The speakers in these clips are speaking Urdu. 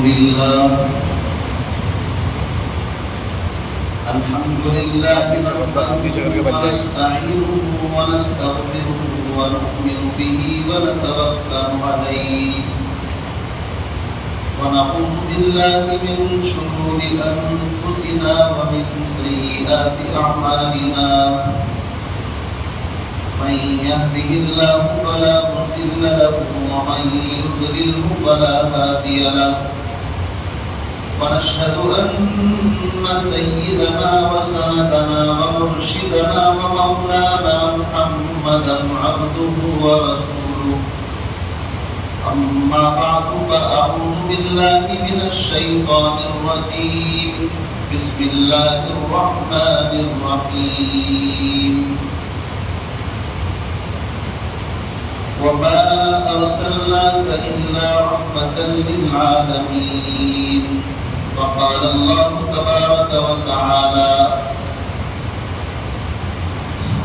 لله نحمده ونستعينه ونستغفره ونؤمن به ونتوكل عليه ونعوذ بالله من شرور أنفسنا ومن سيئات أعمالنا من يهده الله فلا مضل له ومن يضلله فلا هادي له ونشهد أن سيدنا وسندنا ومرشدنا ومولانا محمدا عبده ورسوله أما بعد فأعوذ بالله من الشيطان الرجيم بسم الله الرحمن الرحيم وما أرسلناك إلا رحمة للعالمين وقال الله تبارك وتعالى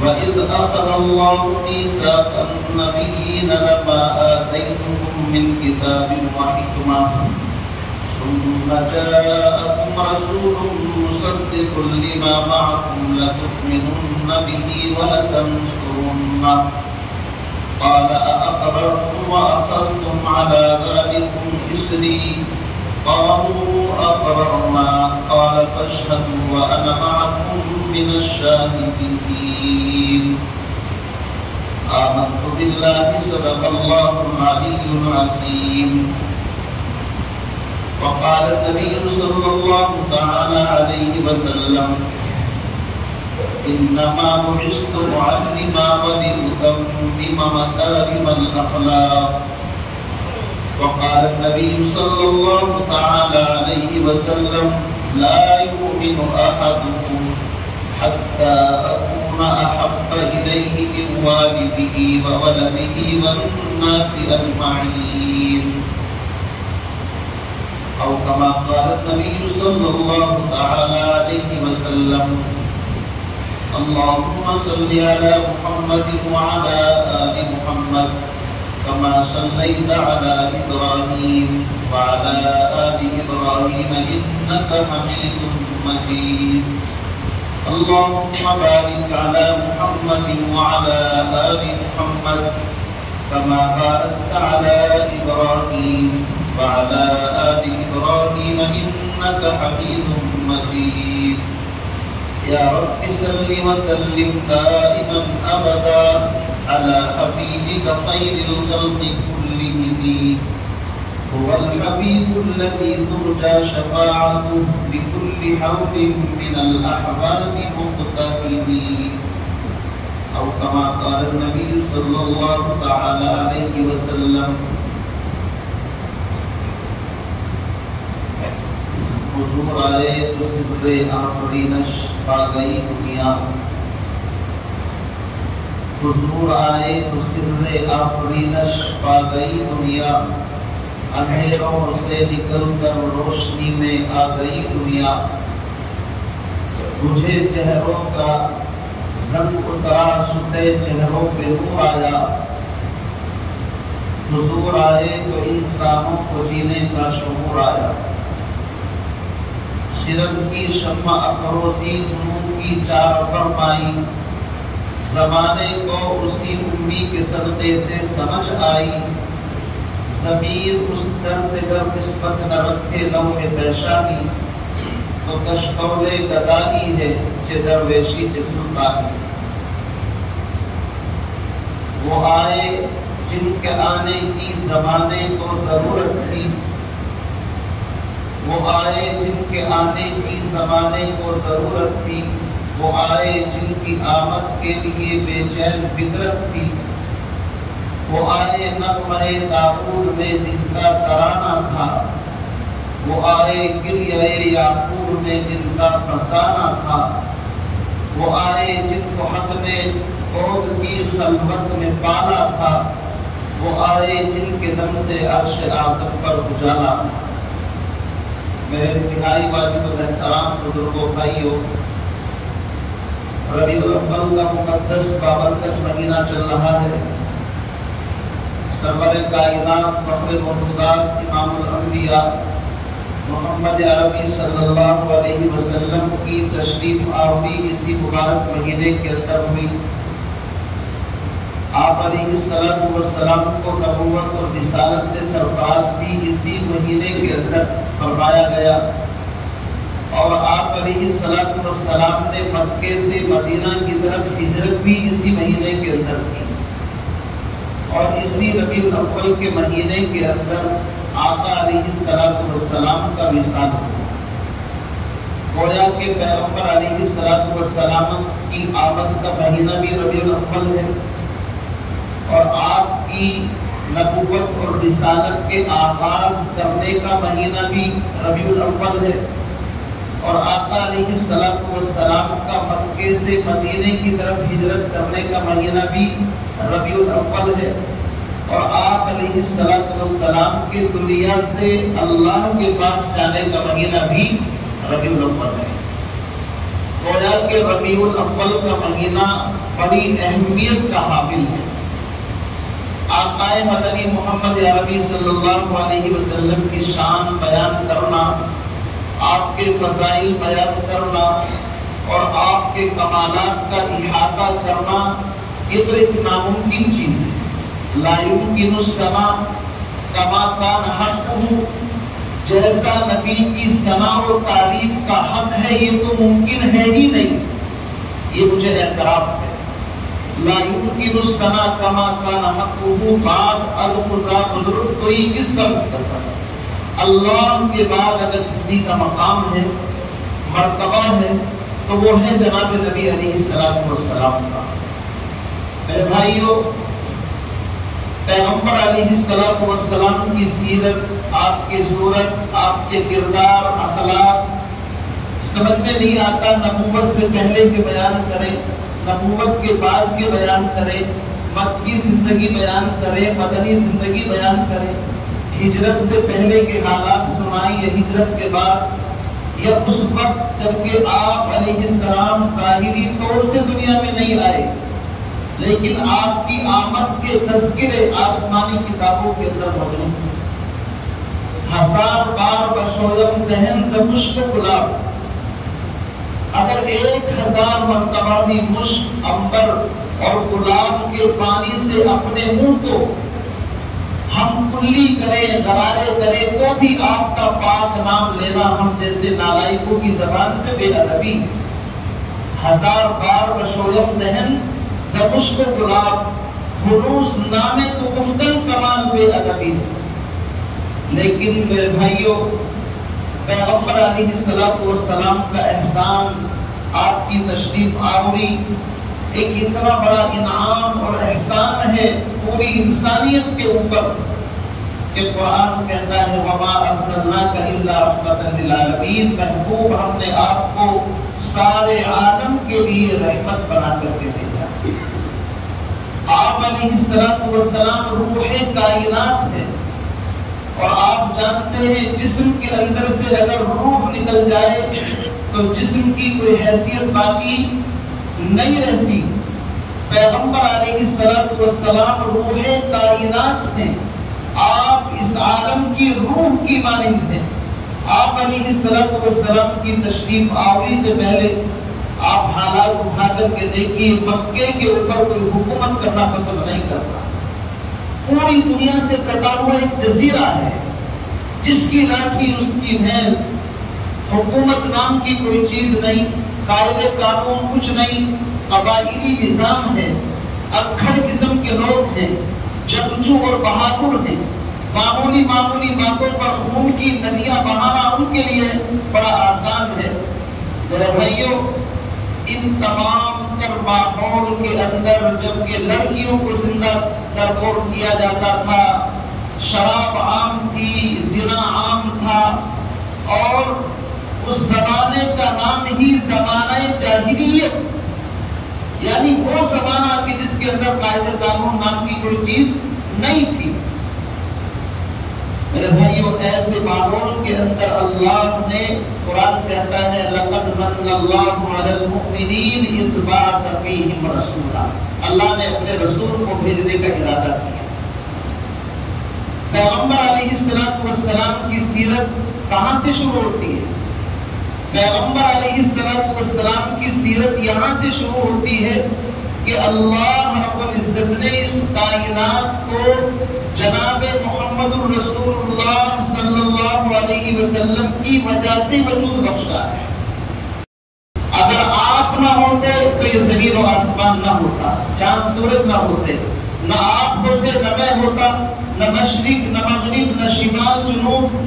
وإذ أخذ الله ميثاق النبيين لما آتيتكم من كتاب وحكمة ثم جاءكم رسول مصدق لما معكم لتؤمنن به ولتنصرنه قال أأقررتم وأخذتم على ذلكم إصري قالوا أقررنا قال فاشهدوا وأنا معكم من الشاهدين آمنت بالله صدق الله العلي العظيم وقال النبي صلى الله تعالى عليه وسلم إنما بعثت معلما ولأتمم مكارم الأخلاق وقال النبي صلى الله تعالى عليه وسلم لا يؤمن أحدكم حتى أكون أحب إليه من والده وولده والناس أجمعين أو كما قال النبي صلى الله تعالى عليه وسلم اللهم صل على محمد وعلى آل محمد كما صليت على إبراهيم وعلى آل إبراهيم إنك حميد مجيد اللهم بارك على محمد وعلى آل محمد كما باركت على إبراهيم وعلى آل إبراهيم إنك حميد مجيد يا رب صل وسلم دائما أبدا على حبيبك خير الخلق كلهم هو الحبيب الذي ترجى شفاعته بكل حول من الأحوال مقتحم أو كما قال النبي صلى الله تعالى عليه وسلم حضور آئے تو سر آفرینش پا گئی دنیا حضور آئے تو سر آفرینش پا گئی دنیا اندھیروں سے نکل کر روشنی میں آ گئی دنیا مجھے چہروں کا رنگ اترا ستے چہروں پہ نور آیا حضور آئے تو انسانوں کو جینے کا شعور آیا شرم کی شمع افروزی جنون کی چار فرمائی زمانے کو اسی امی کے صدقے سے سمجھ آئی ضمیر اس در سے گر نسبت نہ رکھے لوح پیشانی تو کشکول گدائی ہے چہ درویشی چہ سلطانی وہ آئے جن کے آنے کی زمانے کو ضرورت تھی وہ آئے جن کے آنے کی زمانے کو ضرورت تھی وہ آئے جن کی آمد کے لیے بے چین فطرت تھی وہ آئے نغمہ داؤد میں جن کا ترانہ تھا وہ آئے گریہ یعقوب میں جن کا فسانہ تھا وہ آئے جن کو حق نے عود کی خلوت میں پالا تھا وہ آئے جن کے دم سے عرش اعظم پر اجالا میرے انتہائی واجب احترام بزرگوں بھائیوں ربیع الاول کا مقدس بابرکت مہینہ چل رہا ہے سرور کائنات فخر مرتضیٰ امام الانبیاء محمد عربی صلی اللہ علیہ وسلم کی تشریف آوری اسی مبارک مہینے کے اندر ہوئی۔ آپ علیہ السلام کو نبوت اور رسالت سے سرفراز بھی اسی مہینے کے اندر فرمایا گیا، اور آپ علیہ السلام نے مکے سے مدینہ کی طرف ہجرت بھی اسی مہینے کے اندر کی، اور اسی ربیع الاول کے مہینے کے اندر آقا علیہ السلام کا وصال ہوا۔ گویا کہ پیغمبر علیہ السلام کی آمد کا مہینہ بھی ربیع الاول ہے، اور آپ کی نبوت اور رسالت کے آغاز کرنے کا مہینہ بھی ربیع الاول ہے، اور آقا علیہ السلام کا مکے سے مدینے کی طرف ہجرت کرنے کا مہینہ بھی ربیع الاول ہے، اور آپ علیہ السلام کے دنیا سے اللہ کے پاس جانے کا مہینہ بھی ربیع الاول ہے۔ گویا کہ ربیع الاول کا مہینہ بڑی اہمیت کا حامل ہے۔ آقا مدنی محمد عربی صلی اللہ علیہ وسلم کی شان بیان کرنا، آپ کے فضائل بیان کرنا اور آپ کے کمالات کا احاطہ کرنا، یہ تو ایک ناممکن چیز ہے۔ لا يمكن السماء كما كان حقه، جیسا نبی کی ثنا و تعریف کا حق ہے یہ تو ممکن ہے ہی نہیں، یہ مجھے اعتراف ہے۔ لا يمكن السماء كما كان حقه بعد القضاء بزرگ کوئی کس کا مقتضا ہے؟ اللہ کے بعد اگر کسی کا مقام ہے، مرتبہ ہے، تو وہ ہے جناب نبی علیہ السلام کا۔ میرے بھائیو، پیغمبر علیہ السلام کی سیرت، آپ کی صورت، آپ کے کردار، اخلاق سمجھ میں نہیں آتا۔ نبوت سے پہلے کے بیان کریں، نبوت کے بعد کے بیان کریں، مکی زندگی بیان کریں، مدنی زندگی بیان کریں، ہجرت سے پہلے کے حالات سنائیں یا ہجرت کے بعد، یا اس وقت جبکہ آپ علیہ السلام ظاہری طور سے دنیا میں نہیں آئے، لیکن آپ کی آمد کے تذکرے آسمانی کتابوں کے اندر موجود ہیں۔ 1000 بار بشویم دہن ز مشک گلاب، اگر 1000 مرتبہ بھی مشک، عنبر اور گلاب کے پانی سے اپنے منہ کو ہم کلی کریں، غرارے کریں، تو بھی آپ کا پاک نام لینا ہم جیسے نالائقوں کی زبان سے بے ادبی۔ 1000 بار بشویم دہن ز مشک گلاب، خلوص نام تو گفتن کمال بے ادبی سے۔ لیکن میرے بھائیوں، پیغمبر علیہ السلام کا احسان، آپ کی تشریف آوری ایک اتنا بڑا انعام اور احسان ہے پوری انسانیت کے اوپر کہ قرآن کہتا ہے وَمَا أَرْسَلْنَاكَ إِلَّا رَحْمَةً لِلْعَالَمِينَ، محبوب ہم نے آپ کو سارے عالم کے لیے رحمت بنا کر کے بھیجا۔ آپ علیہ السلام روح کائنات ہے، اور آپ جانتے ہیں جسم کے اندر سے اگر روح نکل جائے تو جسم کی کوئی حیثیت باقی نہیں رہتی۔ پیغمبر علیہ السلام روح کائنات ہیں، آپ اس عالم کی روح کی مانند ہیں۔ آپ علیہ السلام کی تشریف آوری سے پہلے آپ حالات اٹھا کر کے دیکھیے، مکے کے اوپر کوئی حکومت کرنا پسند نہیں کرتا، پوری دنیا سے کٹا ہوا ایک جزیرہ ہے، جس کی لاٹھی اس کی بھینس، حکومت نام کی کوئی چیز نہیں، قاعدے قانون کچھ نہیں، قبائلی نظام ہے، اکھڑ قسم کے لوگ ہیں، جنگجو اور بہادر ہیں، معمولی باتوں پر خون کی ندیاں بہانا ان کے لیے بڑا آسان ہے۔ میرے بھائیوں، ان تمام تر ماحول کے اندر جبکہ لڑکیوں کو زندہ تربور کیا جاتا تھا، شراب عام تھی، زنا عام تھا، اور اس زمانے کا نام ہی زمانہ جاہلیت، یعنی وہ زمانہ کہ جس کے اندر قاعدے قانون نام کی کوئی چیز نہیں تھی۔ میرے بھائیوں، ایسے ماحول کے اندر اللہ نے، قرآن کہتا ہے لَقَدْ مَنَّ اللَّهُ عَلَى الْمُؤْمِنِينَ إِذْ بَعَثَ فِيهِمْ رَسُولًا، اللہ نے اپنے رسول کو بھیجنے کا ارادہ کیا۔ پیغمبر علیہ السلام کی سیرت کہاں سے شروع ہوتی ہے؟ پیغمبر علیہ السلام کی سیرت یہاں سے شروع ہوتی ہے کہ اللہ رب العزت نے اس کائنات کو جناب محمد الرسول اللہ صلی اللہ علیہ وسلم کی وجہ سے وجود بخشا ہے۔ اگر آپ نہ ہوتے تو یہ زمین و آسمان نہ ہوتا، چاند سورج نہ ہوتے، نہ آپ ہوتے نہ میں ہوتا، نہ مشرق نہ مغرب نہ شمال جنوب۔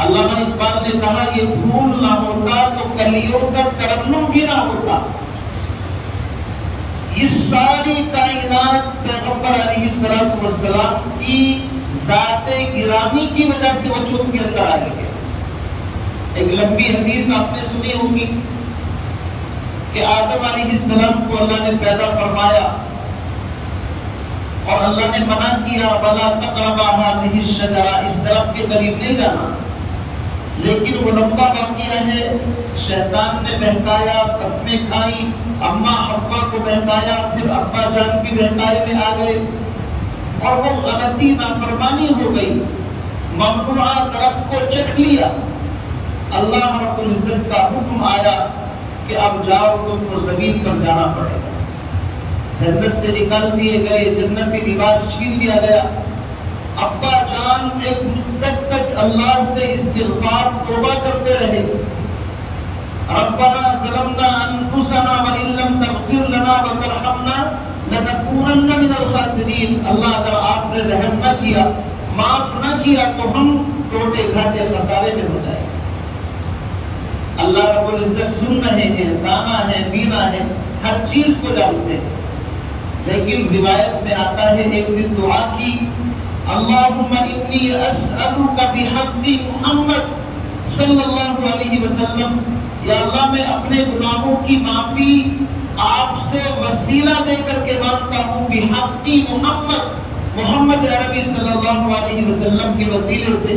علامہ اقبال نے کہا یہ پھول نہ ہوتا تو کلیوں کا ترنم بھی نہ ہوتا۔ یہ ساری کائنات پیغمبر علیہ السلام کی ذات گرامی کی وجہ سے وجود کے اندر آئی ہے۔ ایک لمبی حدیث آپ نے سنی ہوگی کہ آدم علیہ السلام کو اللہ نے پیدا فرمایا اور اللہ نے منع کیا وَلَا تَقْرَبَا هَٰذِهِ الشَّجَرَةَ، اس درخت کے قریب نہیں جانا۔ لیکن وہ لمبا واقعہ ہے، شیطان نے بہکایا، قسمیں کھائیں، اماں ابا کو بہکایا، پھر ابا جان کی بہکائی میں آ گئے اور وہ غلطی نافرمانی ہو گئی، ممنوعہ درخت کو چکھ لیا۔ اللہ رب العزت کا حکم آیا کہ اب جاؤ تم کو زمین پر جانا پڑے گا۔ جنت سے نکال دیے گئے، جنت کے لباس چھین لیا گیا۔ ابا جان ایک مدت تک اللہ سے استغفار توبہ کرتے رہے، ربنا ظلمنا انفسنا وان لم تغفر لنا وترحمنا لنكونن من الخاسرین۔ اللہ اگر آپ نے رحم نہ کیا، معاف نہ کیا تو ہم ٹوٹے گھاٹے خسارے میں ہو جائیں گے۔ اللہ رب العزت سن رہے ہیں، دانا ہے، بینا ہے، ہر چیز کو جانتے ہیں۔ لیکن روایت میں آتا ہے ایک دن دعا کی، اللہم انی اسألک بحق محمد صلی اللہ علیہ وسلم، یا اللہ میں اپنے گناہوں کی معافی آپ سے وسیلہ دے کر کے مانگتا ہوں، بحق محمد عربی صلی اللہ علیہ وسلم کے وسیلے سے۔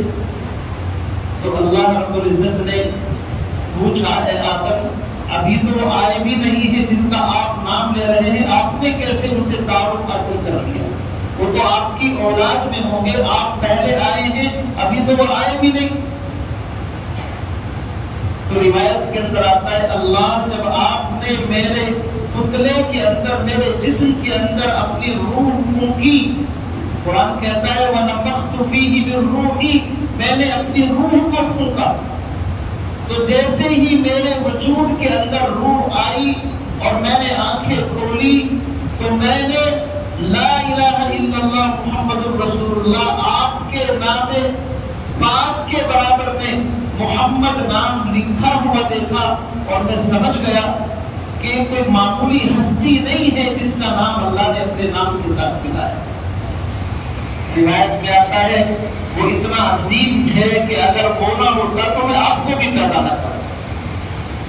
تو اللہ رب العزت نے پوچھا، اے آدم ابھی تو آئے بھی نہیں ہیں جن کا آپ نام لے رہے ہیں، آپ نے کیسے ان سے تعارف حاصل کر لیا؟ وہ تو آپ کی اولاد میں ہوں گے، آپ پہلے آئے ہیں، ابھی تو وہ آئے بھی نہیں۔ تو روایت کے اندر آتا ہے اللہ جب آپ نے میرے پتلے کے اندر، میرے جسم کے اندر اپنی روح پھونکی، قرآن کہتا ہے وَنَفَخْتُ فِيهِ بِالرُّوحِ، میں نے اپنی روح کو پھونکا، تو جیسے ہی میرے وجود کے اندر روح آئی اور میں نے آنکھیں کھولی تو میں نے لا الہ الا اللہ محمد الرسول اللہ آپ کے نام پاک کے برابر میں محمد نام لکھا ہوا دیکھا، اور میں سمجھ گیا کہ کوئی معمولی ہستی نہیں ہے جس کا نام اللہ نے اپنے نام کے ساتھ ملایا۔ روایت میں آتا ہے وہ اتنا عظیم ہے کہ اگر وہ نہ ہوتا تو میں آپ کو بھی پیدا نہ کرتا۔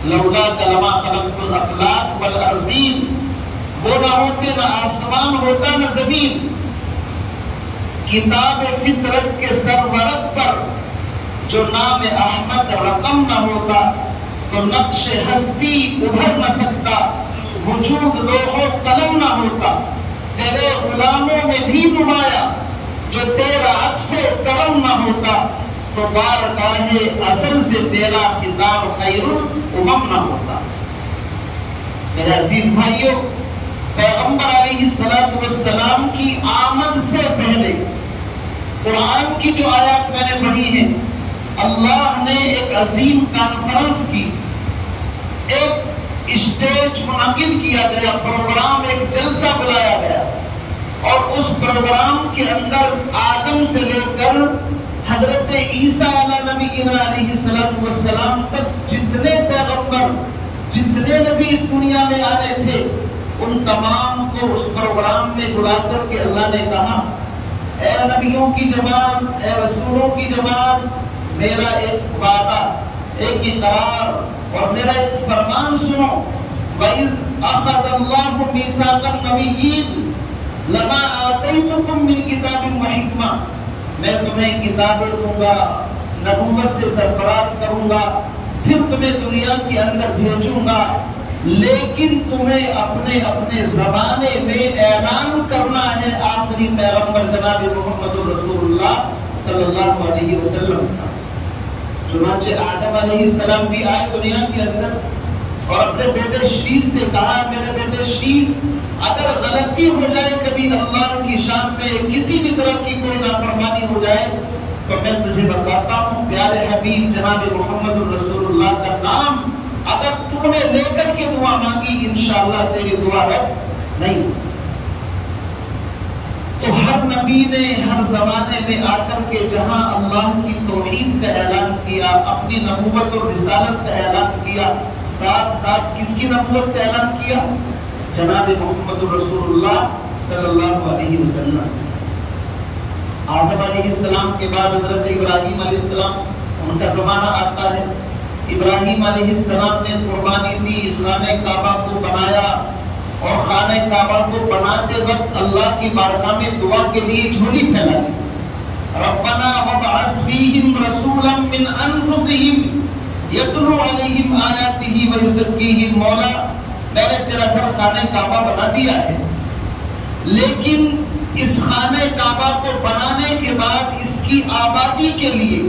لولا کلمہ خلقت الافلاک والارضین، وہ نہ ہوتے نہ آسمان ہوتا نہ زمین۔ کتاب فطرت کے سرورق پر جو نام احمد رقم نہ ہوتا تو نقش ہستی ابھر نہ سکتا، وجود لوح و قلم نہ ہوتا، تیرے غلاموں میں بھی نمایا جو تیرا عکس کرم نہ ہوتا، تو بارگاہ اصل سے تیرا خطاب خیر الامم نہ ہوتا۔ میرے عزیز بھائیوں، پیغمبر علیہ السلام کی آمد سے پہلے قرآن کی جو آیات میں نے پڑھی ہیں، اللہ نے ایک عظیم کانفرنس کی، ایک اسٹیج منعقد کیا گیا، پروگرام، ایک جلسہ بلایا گیا، اور اس پروگرام کے اندر آدم سے لے کر حضرت عیسیٰ علیہ السلام تک جتنے پیغمبر، جتنے نبی اس دنیا میں آنے تھے، ان تمام کو اس پروگرام میں بلا کر کے اللہ نے کہا، اے نبیوں کی جماعت، اے رسولوں کی جماعت، میرا ایک وعدہ، ایک اقرار اور میرا ایک فرمان سنو۔ وَإِذْ أَخَذَ اللَّهُ مِيثَاقَ النَّبِيِّينَ لَمَا آتَيْتُكُم مِّن كِتَابٍ وَحِکْمَةٍ، میں تمہیں کتابیں دوں گا، نبوت سے سرفراز کروں گا، پھر تمہیں دنیا کے اندر بھیجوں گا، لیکن تمہیں اپنے اپنے زمانے میں اعلان کرنا ہے آخری پیغمبر جناب محمد رسول اللہ صلی اللہ علیہ وسلم تھا۔ چنانچہ آدم علیہ السلام بھی آئے دنیا کے اندر اور اپنے بیٹے شیش سے کہا، میرے بیٹے شیش، اگر غلطی ہو جائے کبھی اللہ کی شان میں کسی بھی طرح کی کوئی نافرمانی ہو جائے تو میں تجھے بتاتا ہوں، پیارے حبیب جناب محمد رسول اللہ کا نام اگر تو نے لے کر کے دعا مانگی انشاءاللہ تیری دعا رد نہیں۔ تو ہر نبی نے ہر زمانے میں آ کر کے جہاں اللہ کی توحید کا اعلان کیا، اپنی نبوت اور رسالت کا اعلان کیا، ساتھ ساتھ کس کی نبوت کا اعلان کیا؟ جناب محمد رسول اللہ صلی اللہ علیہ وسلم۔ آدم علیہ السلام کے بعد حضرت ابراہیم علیہ السلام، ان کا زمانہ آتا ہے۔ ابراہیم علیہ السلام نے قربانی دی، خانہ کعبہ کو بنایا، اور خانہ کعبہ کو بناتے وقت اللہ کی بارگاہ میں دعا کے لیے جھولی پھیلا دی، ربنا وابعث فیہم رسولا من انفسہم یتلو علیہم آیاتہ ویزکیہم۔ مولا، میں نے تیرا گھر خانہ کعبہ بنا دیا ہے، لیکن اس خانہ کعبہ کو بنانے کے بعد اس کی آبادی کے لیے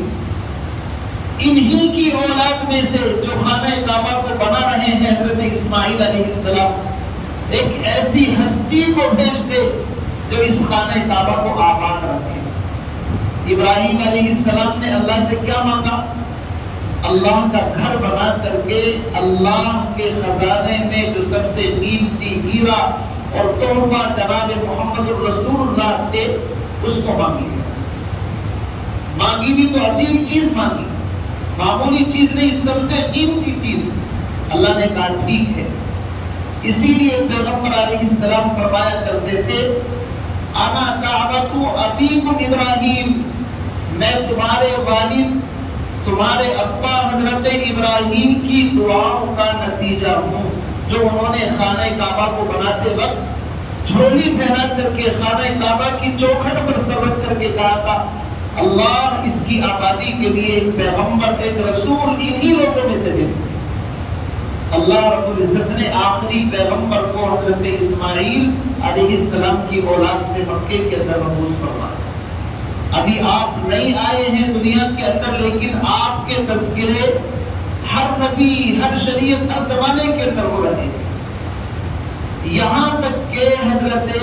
انہی کی اولاد میں سے جو خانہ کعبہ کو بنا رہے ہیں، حضرت اسماعیل علیہ السلام، ایک ایسی ہستی کو بھیج دے جو اس خانہ کعبہ کو آباد رکھے۔ ابراہیم علیہ السلام نے اللہ سے کیا مانگا؟ اللہ کا گھر بنا کر کے اللہ کے خزانے میں جو سب سے قیمتی ہیرا اور تحفہ جناب محمد رسول اللہ تھے اس کو مانگی ہے۔ مانگی بھی تو عجیب چیز مانگی، معمولی چیز نہیں، سب سے قیمتی چیز۔ اللہ نے کہا ٹھیک ہے۔ اسی لیے پیغمبر علیہ السلام فرمایا کرتے تھے، انا دعوت ابیکم ابراہیم، میں تمہارے والد، تمہارے ابا حضرت ابراہیم کی دعاؤں کا نتیجہ ہوں، جو انہوں نے خانہ کعبہ کو بناتے وقت جھولی پھیلا کر کے خانہ کعبہ کی چوکھٹ پر سر رکھ کر کے کہا تھا، اللہ اس کی آبادی کے لیے ایک پیغمبر، ایک رسول انہی لوگوں میں سے بھیجے۔ اللہ رب العزت نے آخری پیغمبر کو حضرت اسماعیل علیہ السلام کی اولاد میں مکے کے اندر مبعوث فرمایا۔ ابھی آپ نہیں آئے ہیں دنیا کے اندر، لیکن آپ کے تذکرے ہر نبی، ہر شریعت، ہر زمانے کے اندر ہو رہے ہیں۔ یہاں تک کہ حضرت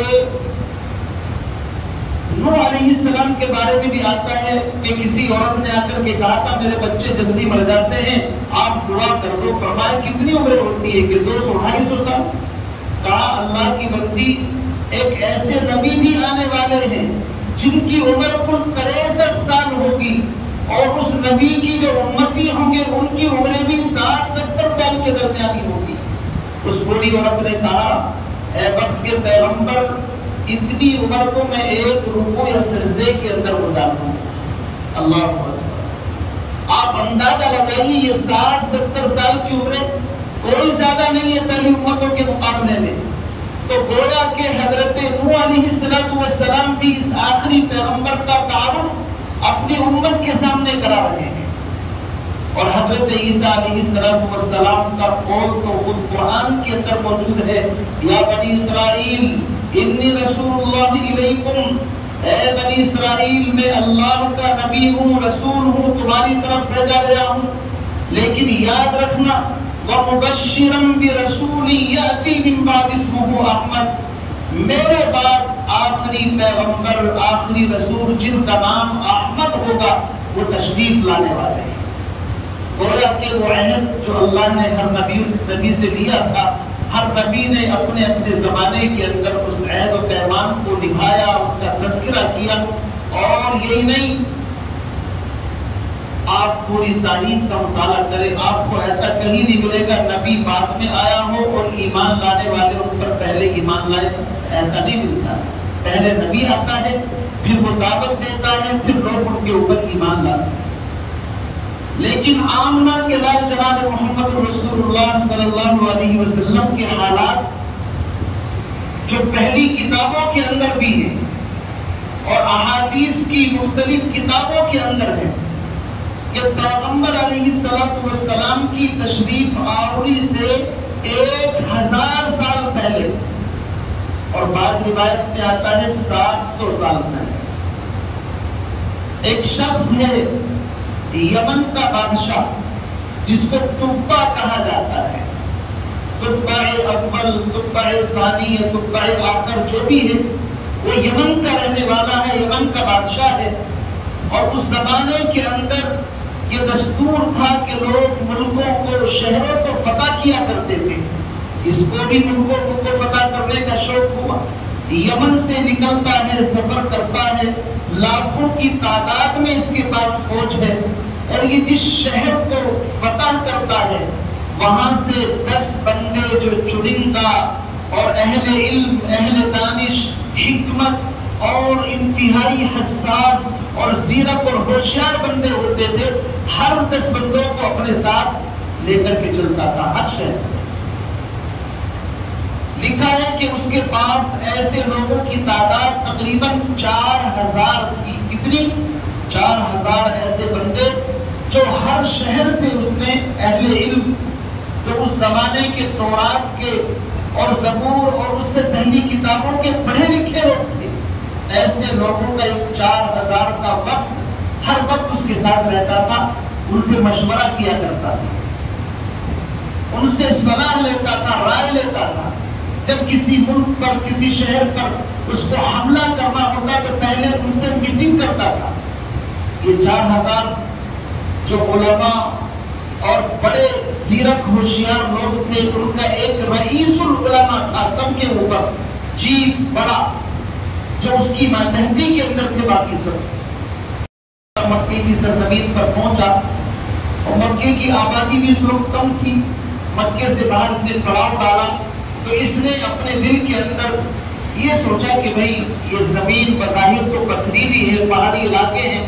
نوح علیہ السلام کے بارے میں بھی آتا ہے کہ کسی عورت نے آ کر کے کہا تھا میرے بچے جلدی مر جاتے ہیں، آپ دعا کر دو۔ فرمایا کتنی عمر ہوتی ہے کہ 200-250 سال؟ کہا اللہ کی بندی، ایک ایسے نبی بھی آنے والے ہیں جن کی عمر کل 63 سال ہوگی، اور اس نبی کی جو امتی ہوں گے ان کی عمریں بھی 60-70 سال کے درمیانی ہوگی۔ اس بوڑھی عورت نے کہا، اے وقت کے پیغمبر، اتنی عمر کو میں ایک رکوع یا سجدے کے اندر گزار دوں۔ اللہ اکبر۔ آپ اندازہ لگائیے یہ 60-70 سال کی عمریں کوئی زیادہ نہیں ہے پہلی امتوں کے مقابلے میں۔ تو گویا کہ حضرت نوح علیہ السلام بھی اس آخری پیغمبر کا تعارف اپنی امت کے سامنے کرا رہے ہیں۔ اور حضرت عیسیٰ علیہ السلام کا قول تو خود قرآن کے اندر موجود ہے، یا بنی اسرائیل انی رسول اللہ علیکم، اے بنی اسرائیل میں اللہ کا نبی ہوں، رسول ہوں، تمہاری طرف بھیجا گیا ہوں۔ لیکن یاد رکھنا، وَمُبَشِّرًا بِرَسُولٍ يَأْتِي مِن بَعْدِ اسْمُهُ احمد، میرے بعد آخری پیغمبر، آخری رسول جن کا نام احمد ہوگا وہ تشریف لانے والے ہیں۔ گویا کہ وہ عہد جو اللہ نے ہر نبی سے لیا تھا، ہر نبی نے اپنے اپنے زمانے کے اندر اس عہد و پیمان کو نبھایا، اس کا تذکرہ کیا۔ اور یہی نہیں، آپ پوری تاریخ کا مطالعہ کریں، آپ کو ایسا کہیں نہیں ملے گا نبی بعد میں آیا ہو اور ایمان لانے والے ان پر پہلے ایمان لائے، ایسا نہیں ملتا۔ پہلے نبی آتا ہے، پھر وہ دعوت دیتا ہے، پھر لوگ ان کے اوپر ایمان لاتے ہیں۔ لیکن آمنہ کے لال جناب محمد رسول اللہ صلی اللہ علیہ وسلم کے حالات جو پہلی کتابوں کے اندر بھی ہیں اور احادیث کی مختلف کتابوں کے اندر ہے کہ پیغمبر علیہ السلام کی تشریف آوری سے 1000 سال پہلے، اور بعض روایت میں آتا ہے 700 سال پہلے، ایک شخص ہے یمن کا بادشاہ جس کو تبع کہا جاتا ہے، تبع اول، تبع ثانی یا تبع آخر جو بھی ہے، وہ یمن کا رہنے والا ہے، یمن کا بادشاہ ہے۔ اور اس زمانے کے اندر یہ دستور تھا کہ لوگ ملکوں کو، شہروں کو فتح کیا کرتے تھے۔ اس کو بھی ملکوں کو فتح کرنے کا شوق ہوا، یمن سے نکلتا ہے، سفر کرتا ہے، لاکھوں کی تعداد میں اس کے پاس فوج ہے، اور یہ جس شہر کو فتح کرتا ہے وہاں سے 10 بندے جو چنندہ اور اہل علم، اہل دانش، حکمت اور انتہائی حساس اور زیرک اور ہوشیار بندے ہوتے تھے، ہر 10 بندوں کو اپنے ساتھ لے کر کے چلتا تھا ہر شہر۔ لکھا ہے کہ اس کے پاس ایسے لوگوں کی تعداد تقریباً 4000 تھی۔ کتنی؟ 4000 ایسے بندے جو ہر شہر سے اس نے اہل علم، جو اس زمانے کے تورات کے اور زبور اور اس سے پہلی کتابوں کے پڑھے لکھے لوگ تھے، ایسے لوگوں کا ایک 4000 کا وقت ہر وقت اس کے ساتھ رہتا تھا، ان سے مشورہ کیا کرتا تھا، ان سے صلاح لیتا تھا، رائے لیتا تھا۔ جب کسی ملک پر، کسی شہر پر اس کو حملہ کرنا ہوتا تو پہلے ان سے میٹنگ کرتا تھا۔ یہ 4000 جو علماء اور بڑے زیرک ہوشیار لوگ تھے، ان کا ایک رئیس العلماء تھا، سب کے اوپر چیف بڑا، جو اس کی ماتحتی کے اندر تھے باقی سب۔ مکے کی سرزمین پر پہنچا اور مکے کی آبادی بھی اس وقت کم تھی، مکے سے باہر اس نے پڑاؤ ڈالا تو اس نے اپنے دل کے اندر یہ سوچا کہ بھئی یہ زمین بظاہر تو پتھریلی ہے، پہاڑی علاقے ہیں،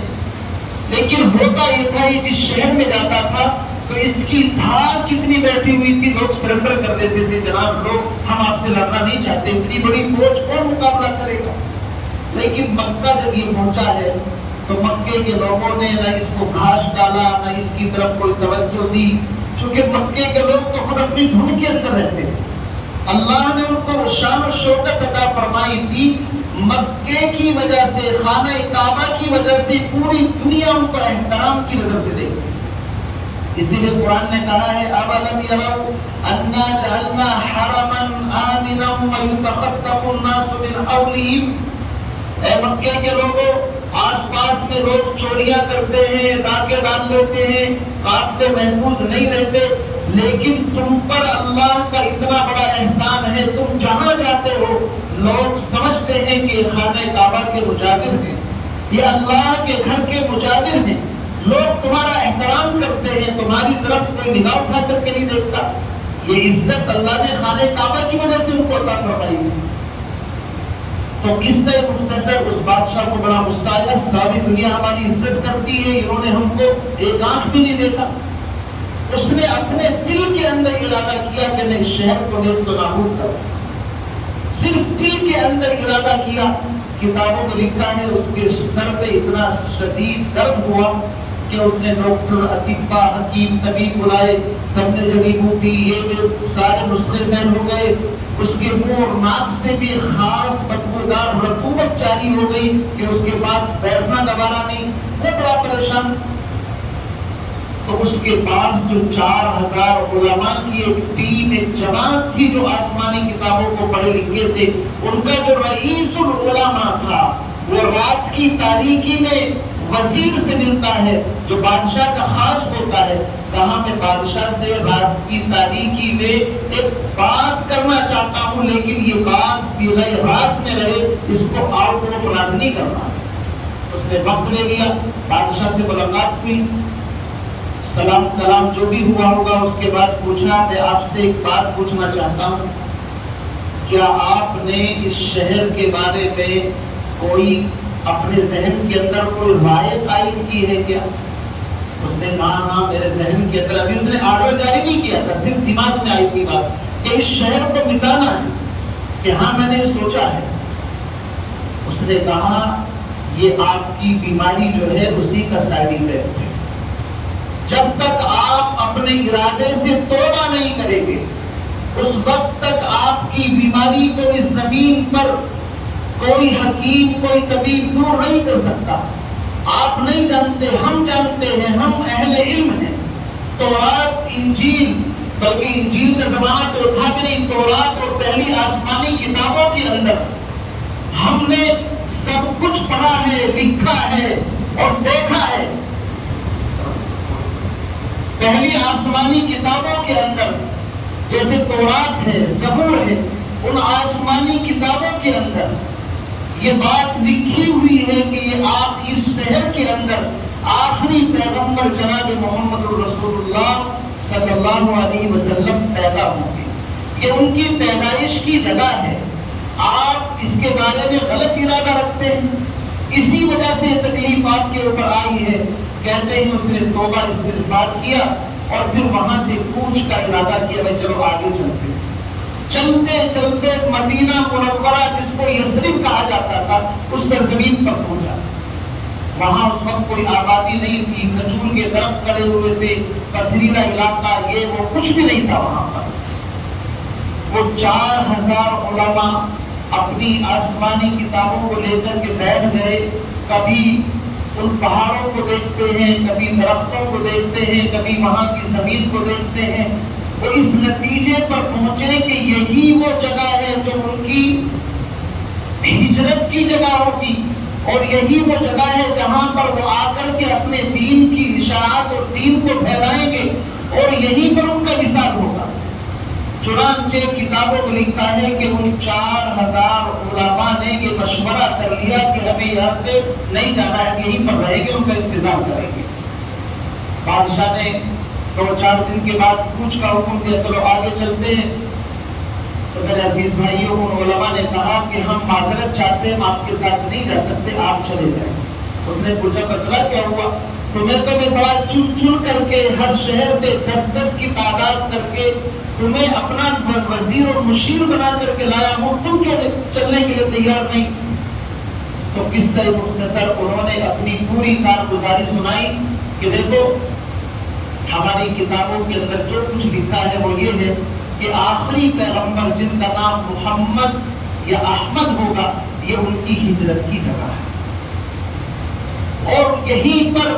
لیکن ہوتا یہ تھا یہ جس شہر میں جاتا تھا تو اس کی دھار کتنی بیٹھی ہوئی تھی، لوگ سرنڈر کر دیتے تھے، جناب لوگ ہم آپ سے لڑنا نہیں چاہتے، اتنی بڑی فوج کون مقابلہ کرے گا۔ لیکن مکہ جب یہ پہنچا ہے تو مکے کے لوگوں نے نہ اس کو گھاس ڈالا، نہ اس کی طرف کوئی توجہ دی، چونکہ مکے کے لوگ تو خود اپنی دھن کے اندر رہتے ہیں۔ اللہ نے ان کو شان و شوکت عطا فرمائی تھی، مکے کی وجہ سے، خانہ کعبہ کی وجہ سے پوری دنیا ان کو احترام کی نظر سے دیکھتی۔ اسی لیے قرآن نے کہا ہے اَوَلَمْ يَرَوْا أَنَّا جَعَلْنَا حَرَمًا آمِنًا وَيُتَخَطَّفُ النَّاسُ مِنْ حَوْلِهِمْ۔ اے مکے کے لوگوں، آس پاس میں لوگ چوریاں کرتے ہیں، ڈاکے ڈال لیتے ہیں، قافلے محفوظ نہیں رہتے، لیکن تم پر اللہ کا اتنا بڑا احسان ہے، تم جہاں جاتے ہو لوگ سمجھتے ہیں کہ یہ خانہ کعبہ کے مجاور ہیں، یہ اللہ کے گھر کے مجاور ہیں، لوگ تمہارا احترام کرتے ہیں، تمہاری طرف کوئی نگاہ اٹھا کر کے نہیں دیکھتا۔ یہ عزت اللہ نے خانہ کعبہ کی وجہ سے ان کو عطا فرمائی ہے۔ تو قصہ مختصر، اس بادشاہ کو بڑا غصہ آیا، ساری دنیا ہماری عزت کرتی ہے، انہوں نے ہم کو ایک آنکھ بھی نہیں دیکھا۔ اس نے اپنے دل کے اندر ارادہ کیا کہ میں اس شہر کو نیست و نابود کروں، صرف دل کے اندر ارادہ کیا۔ کتابوں میں لکھا ہے اس کے سر پہ اتنا شدید درد ہوا کہ اس نے ڈاکٹر، اطباء، حکیم، طبیب بلائے، سب نے جڑی بوٹی یہ سارے نسخے فیل ہو گئے، اس کے منہ اور ناک سے بھی خاص بدبودار رطوبت جاری ہو گئی کہ اس کے پاس بیٹھنا گوارا نہیں، وہ بڑا پریشان۔ تو اس کے پاس جو 4000 علماء کی ایک ٹیم، ایک جماعت تھی جو آسمانی کتابوں کو پڑھے لکھے تھے، ان کا جو رئیس العلماء تھا وہ رات کی تاریکی میں وزیر سے ملتا ہے جو بادشاہ کا خاص ہوتا ہے، کہا میں بادشاہ سے رات کی تاریکی میں ایک بات کرنا چاہتا ہوں، لیکن یہ بات صیغہ راز میں رہے، اس کو آؤٹ آف راز نہیں کرنا۔ اس نے وقت لے لیا، بادشاہ سے ملاقات ہوئی، سلام کلام جو بھی ہوا ہوگا، اس کے بعد پوچھا میں آپ سے ایک بات پوچھنا چاہتا ہوں، کیا آپ نے اس شہر کے بارے میں کوئی اپنے ذہن کے اندر کوئی رائے قائم کی ہے کیا؟ اس نے کہا ہاں میرے ذہن کے اندر، ابھی اس نے آرڈر جاری نہیں کیا تھا، صرف دماغ میں آئی تھی بات کہ اس شہر کو مٹانا ہے، کہ ہاں میں نے سوچا ہے۔ اس نے کہا یہ آپ کی بیماری جو ہے اسی کا سائیڈ ایفیکٹ ہے، جب تک آپ اپنے ارادے سے توبہ نہیں کریں گے اس وقت تک آپ کی بیماری کو اس زمین پر کوئی حکیم، کوئی طبیب دور نہیں کر سکتا۔ آپ نہیں جانتے، ہم جانتے ہیں، ہم اہل علم ہیں۔ تورات، انجیل، بلکہ انجیل کا زمانہ تو تھا کہ نہیں، تورات اور پہلی آسمانی کتابوں کے اندر ہم نے سب کچھ پڑھا ہے، لکھا ہے اور دیکھا ہے۔ پہلی آسمانی کتابوں کے اندر جیسے تورات ہے، زبور ہے، ان آسمانی کتابوں کے اندر یہ بات لکھی ہوئی ہے کہ یہ آپ اس شہر کے اندر آخری پیغمبر جناب محمد رسول اللہ صلی اللہ علیہ وسلم پیدا ہوں گے۔ یہ ان کی پیدائش کی جگہ ہے۔ آپ اس کے بارے میں غلط ارادہ رکھتے ہیں، اسی وجہ سے یہ تکلیف آپ کے اوپر آئی ہے۔ کہتے ہیں اس نے توبہ استغفار کیا اور پھر وہاں سے کوچ کا ارادہ کیا، بھائی چلو آگے چلتے ہیں۔ چلتے چلتے مدینہ منورہ، جس کو یثرب کہا جاتا تھا، اس سرزمین پر پہنچا۔ وہاں اس وقت کوئی آبادی نہیں تھی، کھجور کے درخت کھڑے ہوئے تھے، پتھریلا علاقہ، یہ وہ کچھ بھی نہیں تھا وہاں پر۔ وہ 4000 علماء اپنی آسمانی کتابوں کو لے کر کے بیٹھ گئے۔ کبھی ان پہاڑوں کو دیکھتے ہیں، کبھی درختوں کو دیکھتے ہیں، کبھی وہاں کی زمین کو دیکھتے ہیں۔ وہ اس نتیجے پر پہنچے کہ یہی وہ جگہ ہے جو ان کی ہجرت کی جگہ ہوگی، اور یہی وہ جگہ ہے جہاں پر وہ آ کر کے اپنے دین کی اشاعت اور دین کو پھیلائیں گے، اور یہیں پر ان کا وصال ہوگا۔ چنانچہ کتابوں میں لکھا ہے کہ ان 4000 علماء نے یہ مشورہ کر لیا کہ ہمیں یہاں سے نہیں جانا ہے، یہیں پر رہیں گے، ان کا انتظار کریں گے۔ بادشاہ نے 2-4 دن کے بعد کوچ کا حکم دیا، چلو آگے چلتے ہیں۔ تو میرے عزیز بھائیوں، ان علماء نے کہا کہ ہم معذرت چاہتے ہیں، ہم آپ کے ساتھ نہیں جا سکتے، آپ چلے جائیں۔ اس نے پوچھا مسئلہ کیا ہوا؟ تمہیں تو میں بڑا چن کر کے ہر شہر سے 10-10 کی تعداد کر کے تمہیں اپنا وزیر اور مشیر بنا کر کے لایا ہوں، تم کیوں چلنے کے لیے تیار نہیں؟ تو قصہ مختصر انہوں نے اپنی پوری کارگزاری سنائی کہ دیکھو، ہماری کتابوں کے اندر جو کچھ لکھا ہے وہ یہ ہے کہ آخری پیغمبر جن کا نام محمد یا احمد ہوگا، یہ ان کی ہجرت کی جگہ ہے، اور یہیں پر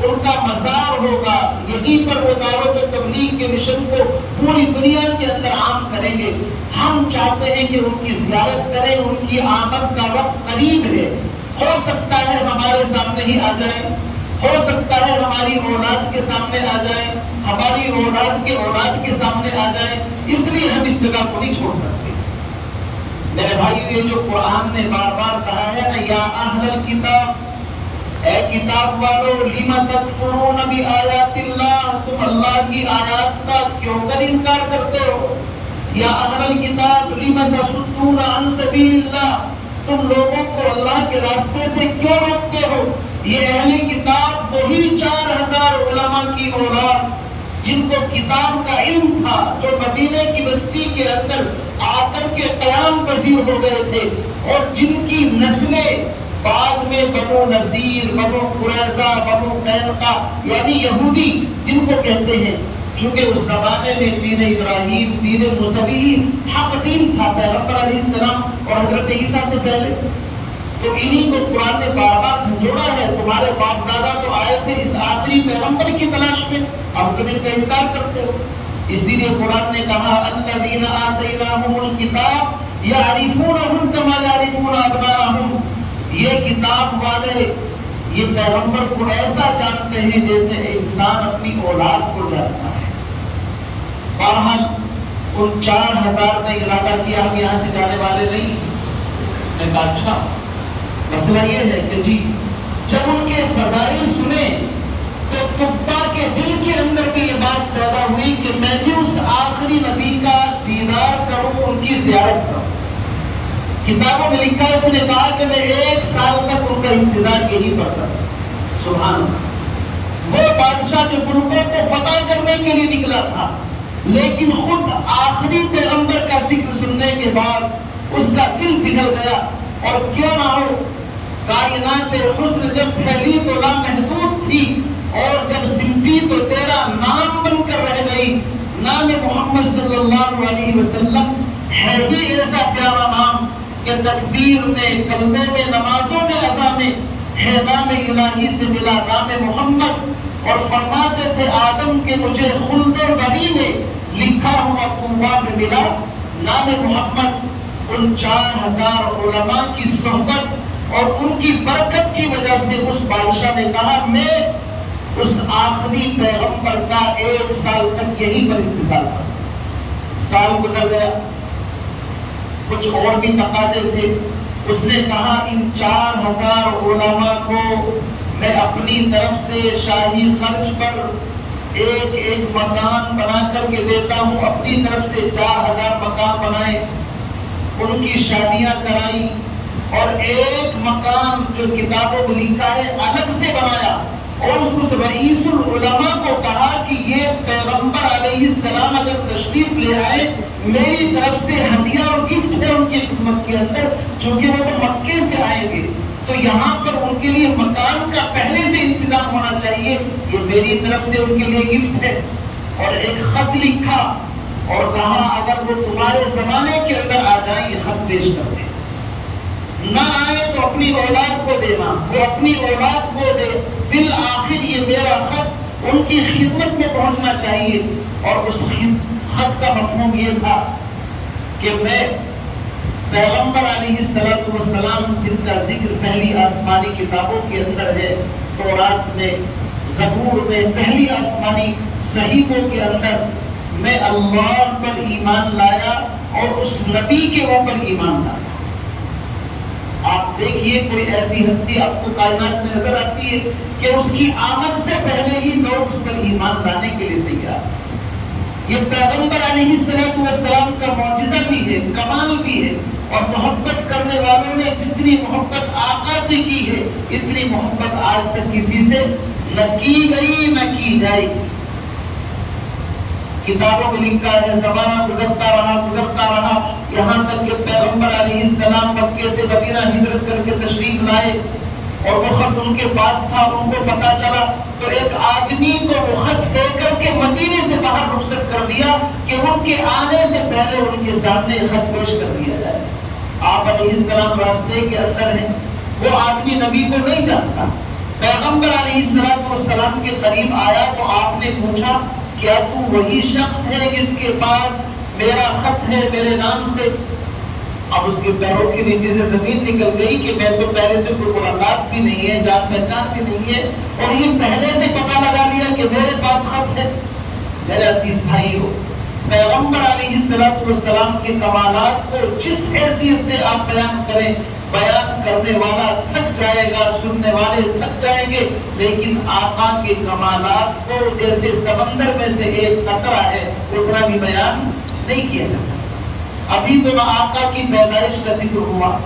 ان کا مزار ہوگا، یہیں پر وہ دعوت و تبلیغ کے مشن کو پوری دنیا کے اندر عام کریں گے۔ ہم چاہتے ہیں کہ ان کی زیارت کریں، ان کی آمد کا وقت قریب ہے، ہو سکتا ہے ہمارے سامنے ہی آ جائیں، ہو سکتا ہے ہماری اولاد کے سامنے آ جائیں، ہماری اولاد کے سامنے آ جائیں، اس لیے ہم اس جگہ کو نہیں چھوڑ سکتے۔ میرے بھائی، یہ جو قرآن نے بار بار کہا ہے نا، یا اہل الکتاب، اے کتاب والو، لم تکفرون بآیات اللہ، تم اللہ کی آیات کا کیوں کر انکار کرتے ہو؟ یا اہل الکتاب لم تصدون عن سبیل اللہ، تم لوگوں کو اللہ کے راستے سے کیوں روکتے ہو؟ یہ اہل کتاب وہی 4000 علماء کی اولاد جن کو کتاب کا علم تھا، جو مدینے کی بستی کے اندر آ کر کے قیام پذیر ہو گئے تھے، اور جن کی نسلیں بعد میں بنو نذیر، بنو قریظہ، بنو قینقاع، یعنی یہودی جن کو کہتے ہیں، چونکہ اس زمانے میں دین ابراہیم، دین موسوی حق دین تھا، پیغمبر علیہ السلام اور حضرت عیسیٰ سے پہلے، تو انہی کو قرآن نے بار بار جھنجھوڑا ہے۔ تمہارے باپ دادا تو آئے تھے اس آخری پیغمبر کی تلاش میں، اب تم ان کا انکار کرتے ہو۔ اسی لیے قرآن نے کہا الذین آتیناہم الکتاب یعرفونہ کما یعرفون ابناءہم، یہ کتاب والے یہ پیغمبر کو ایسا جانتے ہیں جیسے انسان اپنی اولاد کو جانتا ہے۔ بہرحال ان 4000 نے ارادہ کیا ہم یہاں سے جانے والے نہیں۔ میں کہا اچھا، مسئلہ یہ ہے کہ جی جب ان کے فضائل سنے تو تبا کے دل کے اندر بھی یہ بات پیدا ہوئی کہ میں بھی اس آخری نبی کا دیدار کروں، ان کی زیارت کروں۔ کتابوں میں لکھا ہے، اس نے کہا کہ میں 1 سال تک ان کا انتظار یہی کرتا تھا۔ سبحان اللہ، وہ بادشاہ جو ملکوں کو فتح کرنے کے لیے نکلا تھا، لیکن خود آخری پیغمبر کا ذکر سننے کے بعد اس کا دل پگھل گیا۔ اور کیوں نہ ہو، کائنات حسن جب پھیلی تو لامحدود تھی، اور جب سمٹی تو تیرا نام بن کر رہ گئی۔ نام محمد صلی اللہ علیہ وسلم ہے ہی ایسا پیارا نام کہ تکبیر میں، کلمے میں، نمازوں میں، اذان میں ہے نام الہی سے ملا نام محمد، اور فرماتے تھے آدم کے مجھے خلد بری میں لکھا ہوا کنواں میں ملا نام محمد۔ ان 4000 علماء کی صحبت اور ان کی برکت کی وجہ سے اس بادشاہ نے کہا میں اس آخری پیغمبر کا 1 سال تک یہی پر انتظار کروں۔ سال گزر گیا، کچھ اور بھی تقاضے تھے۔ اس نے کہا ان 4000 علماء کو میں اپنی طرف سے شاہی خرچ پر ایک مکان بنا کر کے دیتا ہوں۔ اپنی طرف سے 4000 مکان بنائے، ان کی شادیاں کرائی، اور ایک مکان جو کتابوں میں لکھا ہے الگ سے بنایا، اور اس رئیس العلماء کو کہا کہ یہ پیغمبر علیہ السلام اگر تشریف لے آئے میری طرف سے ہدیہ اور گفٹ ہے ان کی خدمت کے اندر، چونکہ وہ تو مکے سے آئیں گے تو یہاں پر ان کے لیے مکان کا پہلے سے انتظام ہونا چاہیے، یہ میری طرف سے ان کے لیے گفٹ ہے۔ اور ایک خط لکھا اور کہا اگر وہ تمہارے زمانے کے اندر آ جائیں یہ خط پیش کر دیں، نہ آئے تو اپنی اولاد کو دینا، وہ اپنی اولاد کو دے، بالآخر یہ میرا خط ان کی خدمت میں پہنچنا چاہیے۔ اور اس خط کا مفہوم یہ تھا کہ میں پیغمبر علیہ السلام جن کا ذکر پہلی آسمانی کتابوں کے اندر ہے، تورات میں، زبور میں، پہلی آسمانی صحیفوں کے اندر، میں اللہ پر ایمان لایا اور اس نبی کے اوپر ایمان لایا۔ آپ دیکھیے کوئی ایسی ہستی آپ کو کائنات میں نظر آتی ہے کہ اس کی آمد سے پہلے ہی لوگ اس پر ایمان لانے کے لیے تیار۔ یہ پیغمبر علیہ السلام کا معجزہ بھی ہے، کمال بھی ہے، اور محبت کرنے والوں نے جتنی محبت آقا سے کی ہے اتنی محبت آج تک کسی سے نہ کی گئی نہ کی جائے۔ کتابوں میں لکھا ہے زمانہ گزرتا رہا یہاں تک کہ پیغمبر علیہ السلام مکے سے مدینہ ہجرت کر کے تشریف لائے، اور وہ خط ان کے پاس تھا، ان کو پتا چلا تو ایک آدمی کو وہ خط دے کر کے مدینے سے باہر رخصت کر دیا کہ ان کے آنے سے پہلے ان کے سامنے خط پیش کر دیا جائے۔ آپ علیہ السلام راستے کے اندر ہیں، وہ آدمی نبی کو نہیں جانتا، پیغمبر علیہ السلام کے قریب آیا تو آپ نے پوچھا کیا تو وہی شخص ہے جس کے پاس میرا خط ہے میرے نام سے؟ اب اس کے پیروں کے نیچے سے زمین نکل گئی کہ میں تو پہلے سے کوئی ملاقات بھی نہیں ہے، جان پہچان بھی نہیں ہے، اور یہ پہلے سے پتہ لگا لیا کہ میرے پاس خط ہے۔ میرے عزیز بھائیو، پیغمبر علیہ السلام کے کمالات کو جس حیثیت سے آپ بیان کریں، بیان کرنے والا تھک جائے گا، سننے والے تھک جائیں گے، لیکن آقا کے کمالات کو جیسے سمندر میں سے ایک قطرہ ہے اتنا بھی بیان نہیں کیا جا سکتا۔ ابھی تو نہ آقا کی پیدائش کا ذکر ہوا،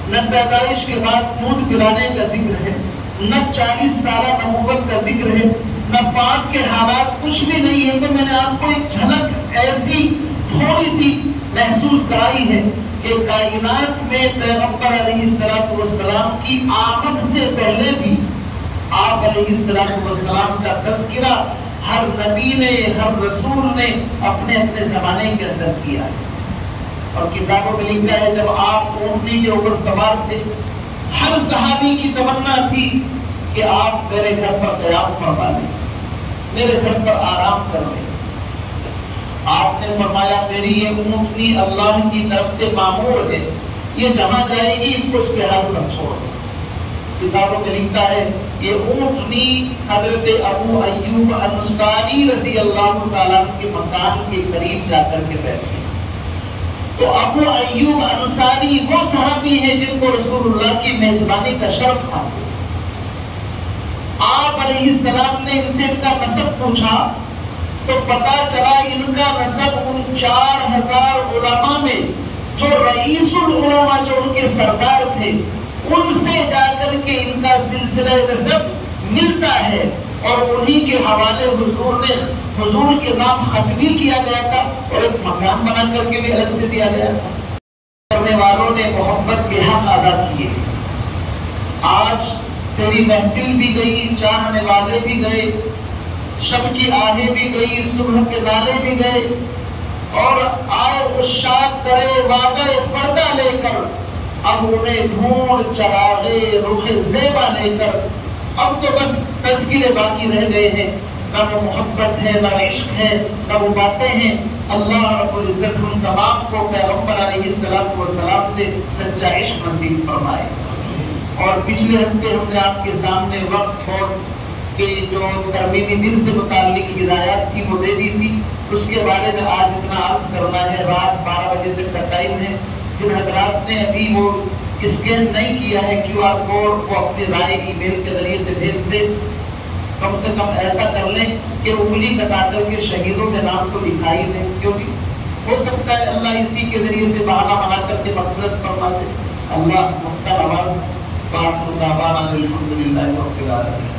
نہ پیدائش کے بعد دودھ پلانے کا ذکر ہے، نہ 40 سالہ نبوت کا ذکر ہے، نہ پاک کے حالات، کچھ بھی نہیں ہے۔ تو میں نے آپ کو ایک جھلک ایسی تھوڑی سی محسوس کرائی ہے کہ کائنات میں پیغمبر علیہ السلام کی آمد سے پہلے بھی آپ علیہ السلام کا تذکرہ ہر نبی نے، ہر رسول نے اپنے اپنے زمانے کے اندر کیا ہے۔ اور کتابوں میں لکھا ہے جب آپ اونٹنی کے اوپر سوار تھے، ہر صحابی کی تمنا تھی کہ آپ میرے گھر پر قیام فرما لیں، میرے گھر پر آرام کر لیں۔ آپ نے فرمایا میری یہ اونٹنی اللہ کی طرف سے معمور ہے، یہ جہاں جائے گی اس کو اس کے حال پر چھوڑ۔ کتابوں میں لکھتا ہے یہ اونٹنی حضرت ابو ایوب انصاری رضی اللہ تعالیٰ کے مکان کے قریب جا کر کے بیٹھے۔ تو ابو ایوب انصاری وہ صحابی ہیں جن کو رسول اللہ کی میزبانی کا شرف حاصل۔ آپ علیہ السلام نے ان سے ان کا نسب پوچھا تو پتا چلا ان کا نسب ان 4000 علماء میں جو رئیس العلماء، جو ان کے سردار تھے، ان سے جا کر کے ان کا سلسلہ نسب ملتا ہے، اور انہی کے حوالے حضور کے نام خط بھی کیا گیا تھا اور ایک مکان بنا کر کے بھی الگ سے دیا گیا تھا۔ کرنے والوں نے محبت کے حق ادا کیے۔ آج تیری محفل بھی گئی، چاہنے والے بھی گئے، شب کی آہیں بھی گئی، صبح کے نالے بھی گئے، اور آئے عشاق کرے واقع پردہ لے کر، اب انہیں ڈھونڈ چراغے رخ زیبا لے کر اب تو بس تذکرے باقی رہ گئے ہیں، نہ وہ محبت ہے، نہ عشق ہے، نہ وہ باتیں ہیں۔ اللہ رب العزت ہم تمام کو پیغمبر علیہ السلام سے سچا عشق نصیب فرمائے۔ اور پچھلے ہفتے ہم نے آپ کے سامنے وقت بورڈ کے جو ترمیمی بل سے متعلق ہدایات کی وہ دے دی تھی، اس کے بارے میں آج اتنا عرض کرنا ہے۔ رات 12 بجے تک کا ٹائم ہے، جن حضرات نے ابھی وہ اسکین نہیں کیا ہے QR کوڈ، وہ اپنی رائے ای میل کے ذریعے سے بھیج دیں۔ کم سے کم ایسا کر لیں کہ انگلی کٹا کر کے شہیدوں کے نام کو دکھائی دیں، کیونکہ ہو سکتا ہے اللہ اسی کے ذریعے سے بہانہ بنا کر کے مغفرت فرما دے۔ اللہ مختار آواز بات الحمد للہ رب العالمین۔